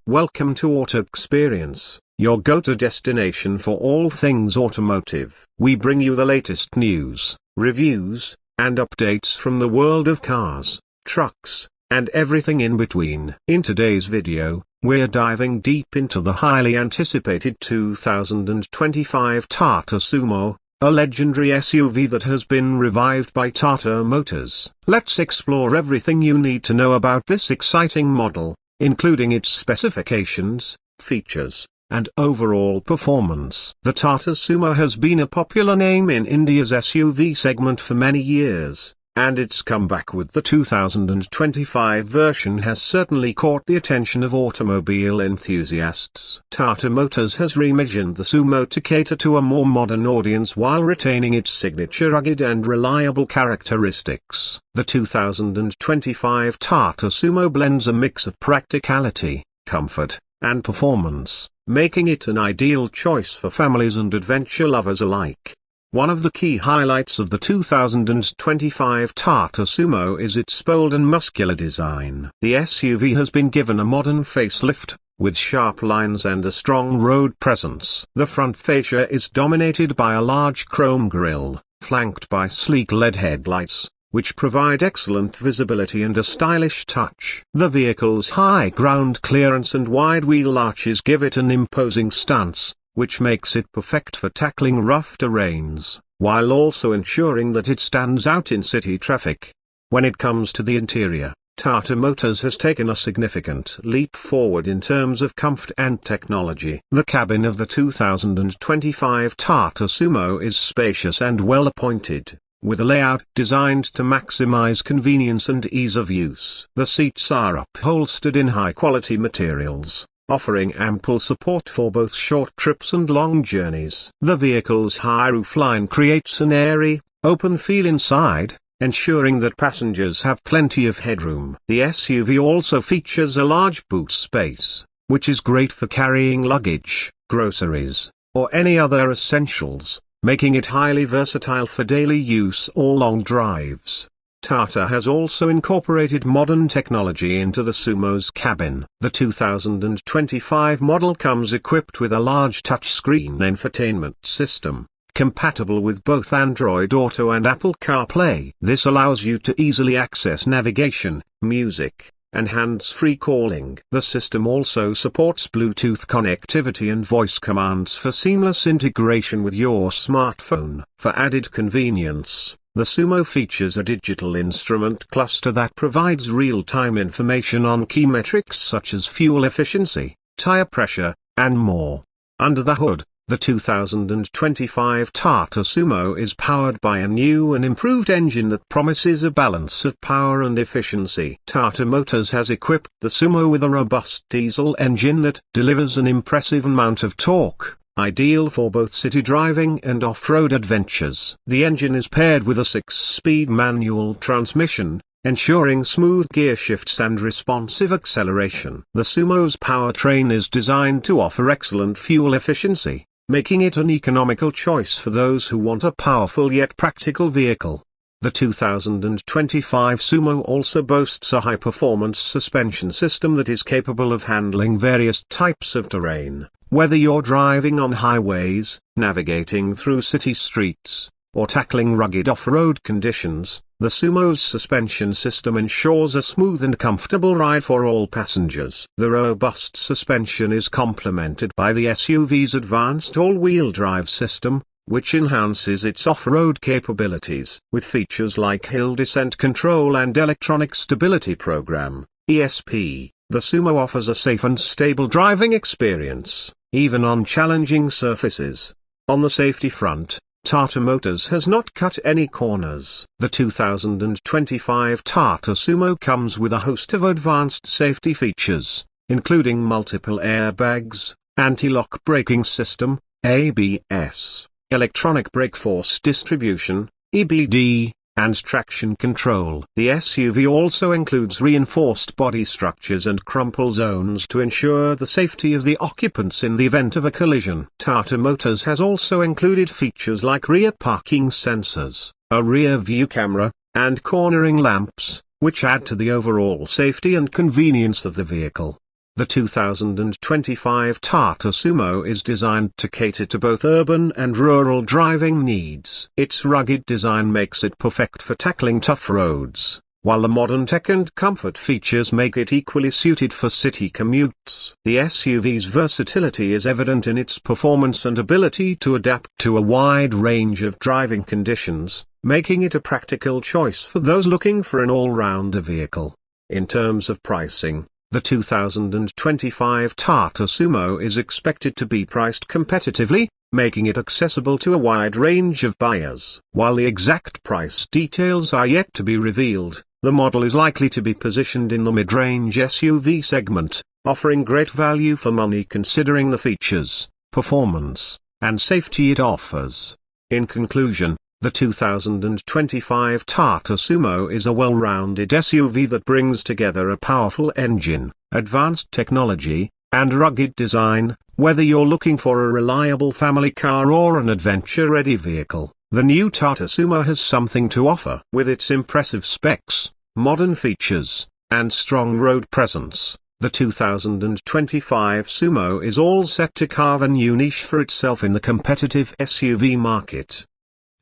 Welcome to Auto Experience, your go-to destination for all things automotive. We bring you the latest news, reviews, and updates from the world of cars, trucks, and everything in between. In today's video, we're diving deep into the highly anticipated 2025 Tata Sumo, a legendary SUV that has been revived by Tata Motors. Let's explore everything you need to know about this exciting model, including its specifications, features, and overall performance. The Tata Sumo has been a popular name in India's SUV segment for many years, and its comeback with the 2025 version has certainly caught the attention of automobile enthusiasts. Tata Motors has reimagined the Sumo to cater to a more modern audience while retaining its signature rugged and reliable characteristics. The 2025 Tata Sumo blends a mix of practicality, comfort, and performance, making it an ideal choice for families and adventure lovers alike. One of the key highlights of the 2025 Tata Sumo is its bold and muscular design. The SUV has been given a modern facelift, with sharp lines and a strong road presence. The front fascia is dominated by a large chrome grille, flanked by sleek LED headlights, which provide excellent visibility and a stylish touch. The vehicle's high ground clearance and wide wheel arches give it an imposing stance, which makes it perfect for tackling rough terrains, while also ensuring that it stands out in city traffic. When it comes to the interior, Tata Motors has taken a significant leap forward in terms of comfort and technology. The cabin of the 2025 Tata Sumo is spacious and well appointed, with a layout designed to maximize convenience and ease of use. The seats are upholstered in high-quality materials, offering ample support for both short trips and long journeys. The vehicle's high roofline creates an airy, open feel inside, ensuring that passengers have plenty of headroom. The SUV also features a large boot space, which is great for carrying luggage, groceries, or any other essentials, making it highly versatile for daily use or long drives. Tata has also incorporated modern technology into the Sumo's cabin. The 2025 model comes equipped with a large touchscreen infotainment system, compatible with both Android Auto and Apple CarPlay. This allows you to easily access navigation, music, and hands-free calling. The system also supports Bluetooth connectivity and voice commands for seamless integration with your smartphone. For added convenience, the Sumo features a digital instrument cluster that provides real-time information on key metrics such as fuel efficiency, tire pressure, and more. Under the hood, the 2025 Tata Sumo is powered by a new and improved engine that promises a balance of power and efficiency. Tata Motors has equipped the Sumo with a robust diesel engine that delivers an impressive amount of torque, ideal for both city driving and off-road adventures. The engine is paired with a 6-speed manual transmission, ensuring smooth gear shifts and responsive acceleration. The Sumo's powertrain is designed to offer excellent fuel efficiency, making it an economical choice for those who want a powerful yet practical vehicle. The 2025 Sumo also boasts a high-performance suspension system that is capable of handling various types of terrain. Whether you're driving on highways, navigating through city streets, or tackling rugged off-road conditions, the Sumo's suspension system ensures a smooth and comfortable ride for all passengers. The robust suspension is complemented by the SUV's advanced all-wheel drive system, which enhances its off-road capabilities. With features like hill descent control and electronic stability program, ESP, the Sumo offers a safe and stable driving experience, even on challenging surfaces. On the safety front, Tata Motors has not cut any corners. The 2025 Tata Sumo comes with a host of advanced safety features, including multiple airbags, anti-lock braking system, ABS, electronic brake force distribution, EBD, and traction control. The SUV also includes reinforced body structures and crumple zones to ensure the safety of the occupants in the event of a collision. Tata Motors has also included features like rear parking sensors, a rear view camera, and cornering lamps, which add to the overall safety and convenience of the vehicle. The 2025 Tata Sumo is designed to cater to both urban and rural driving needs. Its rugged design makes it perfect for tackling tough roads, while the modern tech and comfort features make it equally suited for city commutes. The SUV's versatility is evident in its performance and ability to adapt to a wide range of driving conditions, making it a practical choice for those looking for an all-rounder vehicle. In terms of pricing, the 2025 Tata Sumo is expected to be priced competitively, making it accessible to a wide range of buyers. While the exact price details are yet to be revealed, the model is likely to be positioned in the mid-range SUV segment, offering great value for money considering the features, performance, and safety it offers. In conclusion, the 2025 Tata Sumo is a well-rounded SUV that brings together a powerful engine, advanced technology, and rugged design. Whether you're looking for a reliable family car or an adventure-ready vehicle, the new Tata Sumo has something to offer. With its impressive specs, modern features, and strong road presence, the 2025 Sumo is all set to carve a new niche for itself in the competitive SUV market.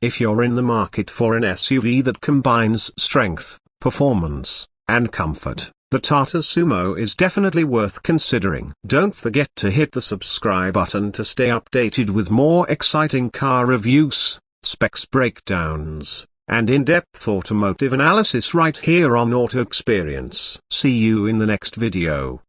If you're in the market for an SUV that combines strength, performance, and comfort, the Tata Sumo is definitely worth considering. Don't forget to hit the subscribe button to stay updated with more exciting car reviews, specs breakdowns, and in-depth automotive analysis right here on Auto Experience. See you in the next video.